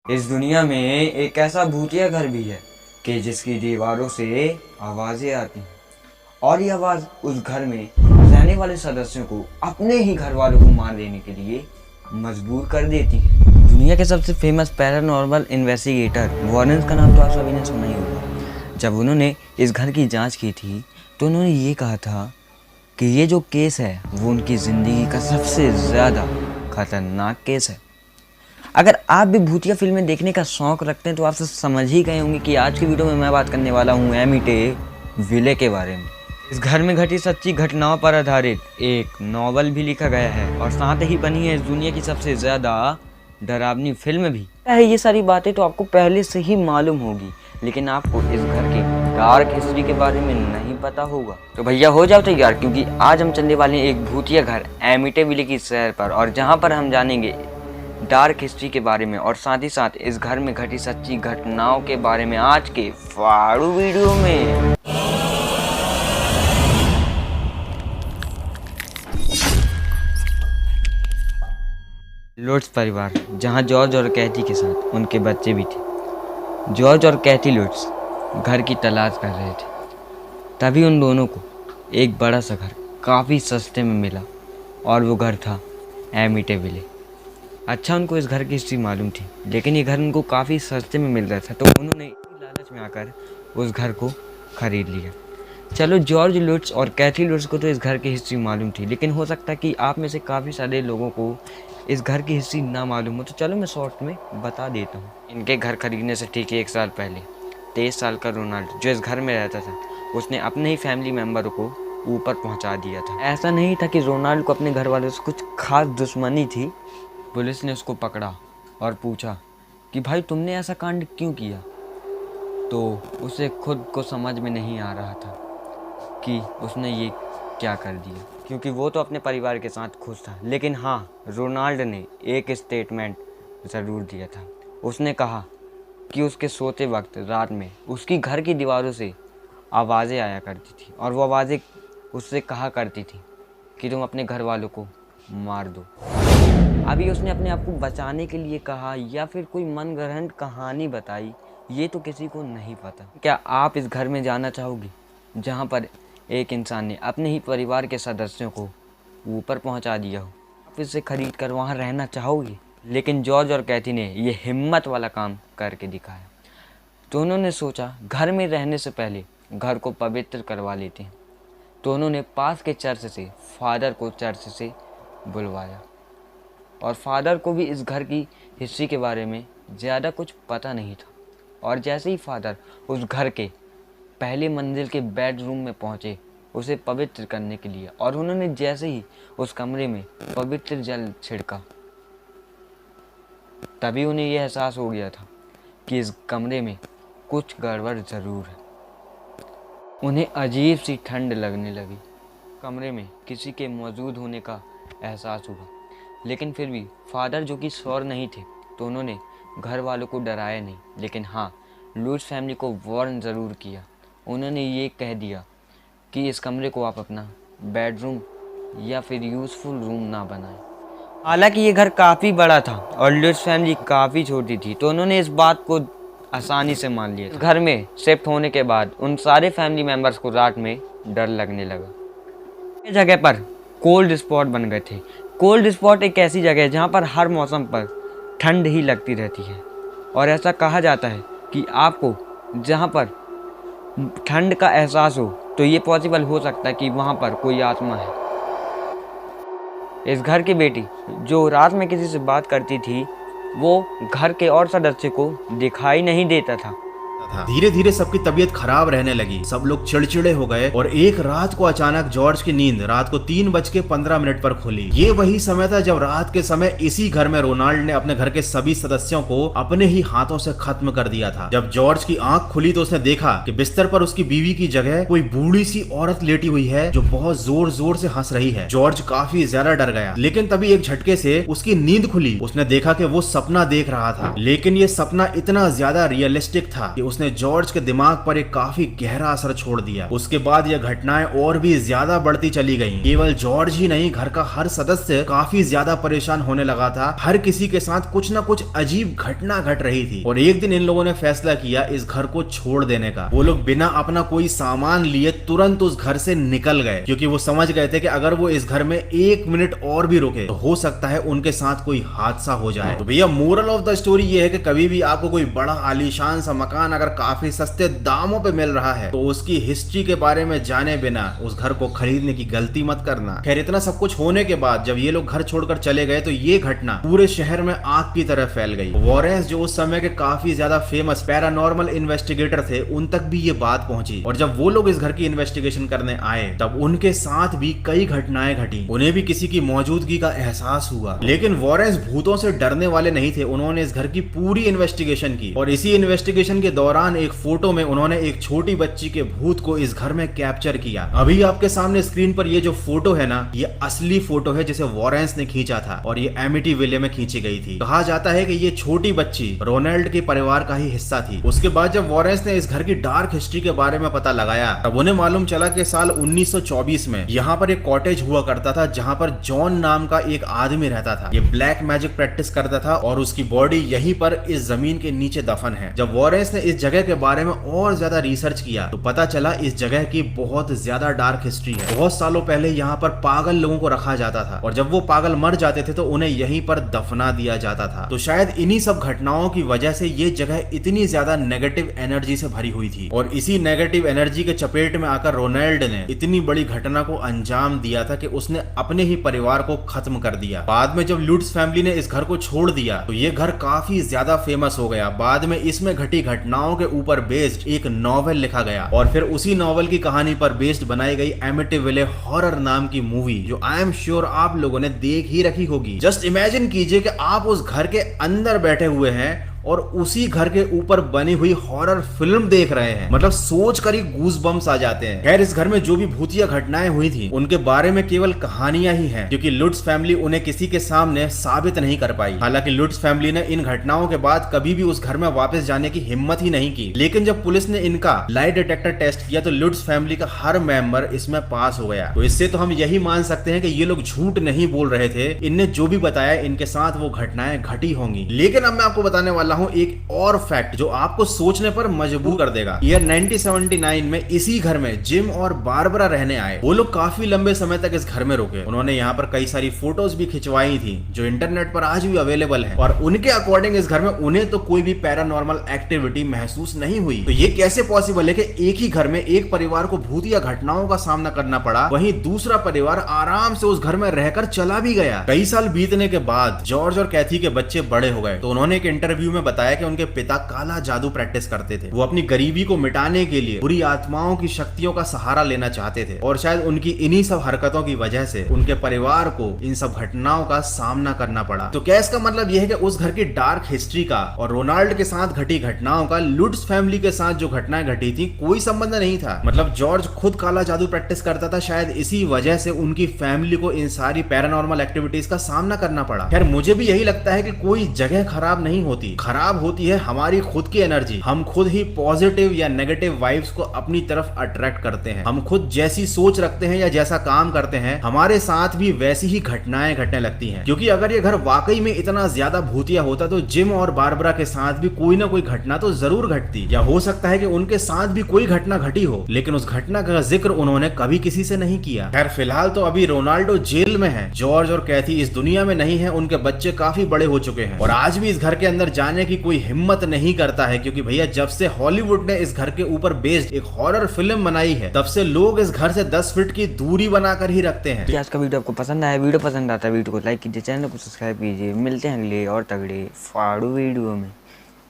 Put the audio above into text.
इस दुनिया में एक ऐसा भूतिया घर भी है कि जिसकी दीवारों से आवाजें आती हैं और ये आवाज उस घर में रहने वाले सदस्यों को अपने ही घर वालों को मार देने के लिए मजबूर कर देती है। दुनिया के सबसे फेमस पैरानॉर्मल इन्वेस्टिगेटर वॉरेन का नाम तो आप सभी ने सुना ही होगा। जब उन्होंने इस घर की जांच की थी तो उन्होंने ये कहा था कि ये जो केस है वो उनकी ज़िंदगी का सबसे ज़्यादा खतरनाक केस है। अगर आप भी भूतिया फिल्में देखने का शौक़ रखते हैं तो आप सब समझ ही गए होंगे कि आज की वीडियो में मैं बात करने वाला हूँ एमिटे के बारे में। इस घर में घटी सच्ची घटनाओं पर आधारित एक नॉवल भी लिखा गया है और साथ ही बनी है इस दुनिया की सबसे ज़्यादा डरावनी फिल्म भी है। ये सारी बातें तो आपको पहले से ही मालूम होगी, लेकिन आपको इस घर की डार्क हिस्ट्री के बारे में नहीं पता होगा। तो भैया हो जाओ तैयार, क्योंकि आज हम चलने वाले हैं एक भूतिया घर एमिटे की सैर पर, और जहाँ पर हम जानेंगे डार्क हिस्ट्री के बारे में और साथ ही साथ इस घर में घटी सच्ची घटनाओं के बारे में आज के फाड़ू वीडियो में। लुट्स परिवार, जहां जॉर्ज और कैथी के साथ उनके बच्चे भी थे। जॉर्ज और कैथी लुट्स घर की तलाश कर रहे थे, तभी उन दोनों को एक बड़ा सा घर काफ़ी सस्ते में मिला और वो घर था एमिटेविले। अच्छा, उनको इस घर की हिस्ट्री मालूम थी, लेकिन ये घर उनको काफ़ी सस्ते में मिल रहा था, तो उन्होंने लालच में आकर उस घर को ख़रीद लिया। चलो, जॉर्ज लुट्स और कैथी लुट्स को तो इस घर की हिस्ट्री मालूम थी, लेकिन हो सकता है कि आप में से काफ़ी सारे लोगों को इस घर की हिस्ट्री ना मालूम हो, तो चलो मैं शॉर्ट में बता देता हूँ। इनके घर खरीदने से ठीक 1 साल पहले 23 साल का रोनाल्ड, जो इस घर में रहता था, उसने अपने ही फैमिली मेम्बर को ऊपर पहुँचा दिया था। ऐसा नहीं था कि रोनाल्ड को अपने घर वालों से कुछ खास दुश्मनी थी। पुलिस ने उसको पकड़ा और पूछा कि भाई तुमने ऐसा कांड क्यों किया, तो उसे खुद को समझ में नहीं आ रहा था कि उसने ये क्या कर दिया, क्योंकि वो तो अपने परिवार के साथ खुश था। लेकिन हाँ, रोनाल्ड ने एक स्टेटमेंट ज़रूर दिया था। उसने कहा कि उसके सोते वक्त रात में उसकी घर की दीवारों से आवाज़ें आया करती थी और वो आवाज़ें उससे कहा करती थी कि तुम अपने घर वालों को मार दो। अभी उसने अपने आप को बचाने के लिए कहा या फिर कोई मनगढ़ंत कहानी बताई, ये तो किसी को नहीं पता। क्या आप इस घर में जाना चाहोगे जहाँ पर एक इंसान ने अपने ही परिवार के सदस्यों को ऊपर पहुँचा दिया हो? आप इसे खरीद कर वहाँ रहना चाहोगे? लेकिन जॉर्ज और कैथी ने ये हिम्मत वाला काम करके दिखाया। तो उन्होंने सोचा घर में रहने से पहले घर को पवित्र करवा लेते हैं। तो उन्होंने पास के चर्च से फादर को चर्च से बुलवाया, और फादर को भी इस घर की हिस्ट्री के बारे में ज़्यादा कुछ पता नहीं था। और जैसे ही फादर उस घर के पहले मंजिल के बेडरूम में पहुँचे उसे पवित्र करने के लिए, और उन्होंने जैसे ही उस कमरे में पवित्र जल छिड़का, तभी उन्हें यह एहसास हो गया था कि इस कमरे में कुछ गड़बड़ ज़रूर है। उन्हें अजीब सी ठंड लगने लगी। कमरे में किसी के मौजूद होने का एहसास हुआ, लेकिन फिर भी फादर, जो कि श्योर नहीं थे, तो उन्होंने घर वालों को डराया नहीं, लेकिन हाँ, लुट्स फैमिली को वार्न ज़रूर किया। उन्होंने ये कह दिया कि इस कमरे को आप अपना बेडरूम या फिर यूज़फुल रूम ना बनाएं। हालांकि ये घर काफ़ी बड़ा था और लुट्स फैमिली काफ़ी छोटी थी, तो उन्होंने इस बात को आसानी से मान लिया। घर में शिफ्ट होने के बाद उन सारे फैमिली मेम्बर्स को रात में डर लगने लगा। इस जगह पर कोल्ड स्पॉट बन गए थे। कोल्ड स्पॉट एक ऐसी जगह है जहाँ पर हर मौसम पर ठंड ही लगती रहती है, और ऐसा कहा जाता है कि आपको जहाँ पर ठंड का एहसास हो तो ये पॉसिबल हो सकता है कि वहाँ पर कोई आत्मा है। इस घर की बेटी जो रात में किसी से बात करती थी, वो घर के और सदस्य को दिखाई नहीं देता था। धीरे धीरे सबकी तबीयत खराब रहने लगी, सब लोग चिड़चिड़े हो गए, और एक रात को अचानक जॉर्ज की नींद रात को 3:15 पर खुली। ये वही समय था जब रात के समय इसी घर में रोनाल्ड ने अपने घर के सभी सदस्यों को अपने ही हाथों से खत्म कर दिया था। जब जॉर्ज की आंख खुली तो उसने देखा कि बिस्तर पर उसकी बीवी की जगह कोई बूढ़ी सी औरत लेटी हुई है जो बहुत जोर जोर से हंस रही है। जॉर्ज काफी ज्यादा डर गया, लेकिन तभी एक झटके से उसकी नींद खुली। उसने देखा कि वो सपना देख रहा था, लेकिन ये सपना इतना ज्यादा रियलिस्टिक था कि उसने जॉर्ज के दिमाग पर एक काफी गहरा असर छोड़ दिया। उसके बाद यह घटनाएं और भी ज्यादा बढ़ती चली गईं। केवल जॉर्ज ही नहीं, घर का हर सदस्य काफी ज्यादा परेशान होने लगा था। हर किसी के साथ कुछ न कुछ अजीब घटना घट रही थी और एक दिन इन लोगों ने फैसला किया इस घर को छोड़ देने का। वो लोग बिना अपना कोई सामान लिए तुरंत उस घर से निकल गए, क्योंकि वो समझ गए थे कि अगर वो इस घर में 1 मिनट और भी रुके तो हो सकता है उनके साथ कोई हादसा हो जाए। तो भैया मोरल ऑफ द स्टोरी ये है कि कभी भी आपको कोई बड़ा आलीशान सा मकान अगर काफी सस्ते दामों पे मिल रहा है तो उसकी हिस्ट्री के बारे में जाने बिना उस घर को खरीदने की गलती मत करना। खैर इतना सब कुछ होने के बाद जब ये लोग घर छोड़कर चले गए तो ये घटना पूरे शहर में आग की तरह फैल गई। वॉरेंस जो उस समय के काफी ज्यादा फेमस पैरानॉर्मल इन्वेस्टिगेटर थे उन तक भी ये बात पहुंची और जब वो लोग इस घर की इन्वेस्टिगेशन करने आए तब उनके साथ भी कई घटनाएं घटी। उन्हें भी किसी की मौजूदगी का एहसास हुआ, लेकिन वॉरेंस भूतों से डरने वाले नहीं थे। उन्होंने इस घर की पूरी इन्वेस्टिगेशन की और इसी इन्वेस्टिगेशन के दौरान एक फोटो में उन्होंने एक छोटी बच्ची के भूत को इस घर में कैप्चर किया। अभी आपके सामने स्क्रीन पर ये जो फोटो है ना, ये असली फोटो है जिसे वॉरेंस ने खींचा था और ये एमिटीविले में खींची गई थी। कहा जाता है कि ये छोटी बच्ची रोनाल्ड के परिवार का ही हिस्सा थी। उसके बाद जब वॉरेंस ने इस घर की डार्क हिस्ट्री के बारे में पता लगाया तब उन्हें मालूम चला कि साल 1924 में यहाँ पर एक कॉटेज हुआ करता था जहाँ पर जॉन नाम का एक आदमी रहता था। ये ब्लैक मैजिक प्रैक्टिस करता था और उसकी बॉडी यहीं पर इस जमीन के नीचे दफन है। जब वॉरेंस ने इस जगह के बारे में और ज्यादा रिसर्च किया तो पता चला इस जगह की बहुत ज्यादा डार्क हिस्ट्री है। बहुत सालों पहले यहाँ पर पागल लोगों को रखा जाता था और जब वो पागल मर जाते थे तो उन्हें यहीं पर दफना दिया जाता था। तो शायद इन्हीं सब घटनाओं की वजह से ये जगह इतनी ज्यादा नेगेटिव एनर्जी से भरी हुई थी और इसी नेगेटिव एनर्जी के चपेट में आकर रोनाल्ड ने इतनी बड़ी घटना को अंजाम दिया था कि उसने अपने ही परिवार को खत्म कर दिया। बाद में जब लुट्स फैमिली ने इस घर को छोड़ दिया तो ये घर काफी ज्यादा फेमस हो गया। बाद में इसमें घटी घटनाओं के ऊपर बेस्ड एक नॉवेल लिखा गया और फिर उसी नॉवेल की कहानी पर बेस्ड बनाई गई एमिटीविले हॉरर नाम की मूवी, जो आई एम श्योर आप लोगों ने देख ही रखी होगी। जस्ट इमेजिन कीजिए कि आप उस घर के अंदर बैठे हुए हैं और उसी घर के ऊपर बनी हुई हॉरर फिल्म देख रहे हैं। मतलब सोच कर ही गूज बम्स आ जाते हैं। खैर इस घर में जो भी भूतिया घटनाएं हुई थी उनके बारे में केवल कहानियां ही हैं, क्योंकि लुट्स फैमिली उन्हें किसी के सामने साबित नहीं कर पाई। हालांकि लुट्स फैमिली ने इन घटनाओं के बाद कभी भी उस घर में वापस जाने की हिम्मत ही नहीं की। लेकिन जब पुलिस ने इनका लाई डिटेक्टर टेस्ट किया तो लुट्स फैमिली का हर मेंबर इसमें पास हो गया। तो इससे तो हम यही मान सकते हैं कि ये लोग झूठ नहीं बोल रहे थे। इनने जो भी बताया इनके साथ वो घटनाएं घटी होंगी। लेकिन अब मैं आपको बताने वाला हूं एक और फैक्ट जो आपको सोचने पर मजबूर कर देगा। ईयर 1979 में इसी घर में जिम और बारबरा रहने आए। वो लोग काफी लंबे समय तक इस घर में रुके। उन्होंने यहाँ पर कई सारी फोटोज भी खिंचवाई थी जो इंटरनेट पर आज भी अवेलेबल है और उनके अकॉर्डिंग इस घर में उन्हें तो कोई भी पैरानॉर्मल एक्टिविटी महसूस नहीं हुई। तो ये कैसे पॉसिबल है कि एक ही घर में एक परिवार को भूतिया घटनाओं का सामना करना पड़ा, वहीं दूसरा परिवार आराम से उस घर में रहकर चला भी गया। कई साल बीतने के बाद जॉर्ज और कैथी के बच्चे बड़े हो गए तो उन्होंने एक इंटरव्यू में बताया कि उनके पिता काला जादू प्रैक्टिस करते थे। वो अपनी गरीबी को मिटाने के लिए बुरी आत्माओं की शक्तियों का सहारा लेना चाहते थे और शायद उनकी इन्हीं सब हरकतों की वजह से उनके परिवार को इन सब घटनाओं का सामना करना पड़ा। तो क्या इसका मतलब यह है कि उस घर की डार्क हिस्ट्री का और रोनाल्ड के साथ घटी घटनाओं का लुट्स फैमिली के साथ जो घटनाएं घटी थी कोई संबंध नहीं था? मतलब जॉर्ज खुद काला जादू प्रैक्टिस करता था, शायद इसी वजह से उनकी फैमिली को इन सारी पैरानॉर्मल एक्टिविटीज का सामना करना पड़ा। खैर मुझे भी यही लगता है कि कोई जगह खराब नहीं होती, खराब होती है हमारी खुद की एनर्जी। हम खुद ही पॉजिटिव या नेगेटिव वाइब्स को अपनी तरफ अट्रैक्ट करते हैं। हम खुद जैसी सोच रखते हैं या जैसा काम करते हैं हमारे साथ भी वैसी ही घटनाएं घटने लगती हैं। क्योंकि अगर ये घर वाकई में इतना ज्यादा भूतिया होता तो जिम और बारबरा के साथ भी कोई ना कोई घटना तो जरूर घटती, या हो सकता है कि उनके साथ भी कोई घटना घटी हो लेकिन उस घटना का जिक्र उन्होंने कभी किसी से नहीं किया। खैर फिलहाल तो अभी रोनाल्डो जेल में है, जॉर्ज और कैथी इस दुनिया में नहीं है, उनके बच्चे काफी बड़े हो चुके हैं और आज भी इस घर के अंदर जाने की कोई हिम्मत नहीं करता है। क्योंकि भैया जब से हॉलीवुड ने इस घर के ऊपर बेस्ड एक हॉरर फिल्म बनाई है तब से लोग इस घर से 10 फीट की दूरी बनाकर ही रखते हैं। आज का वीडियो आपको पसंद आया? वीडियो पसंद आता है वीडियो को लाइक कीजिए, चैनल को सब्सक्राइब कीजिए। मिलते हैं अगले और तगड़े फाड़ू वीडियो में।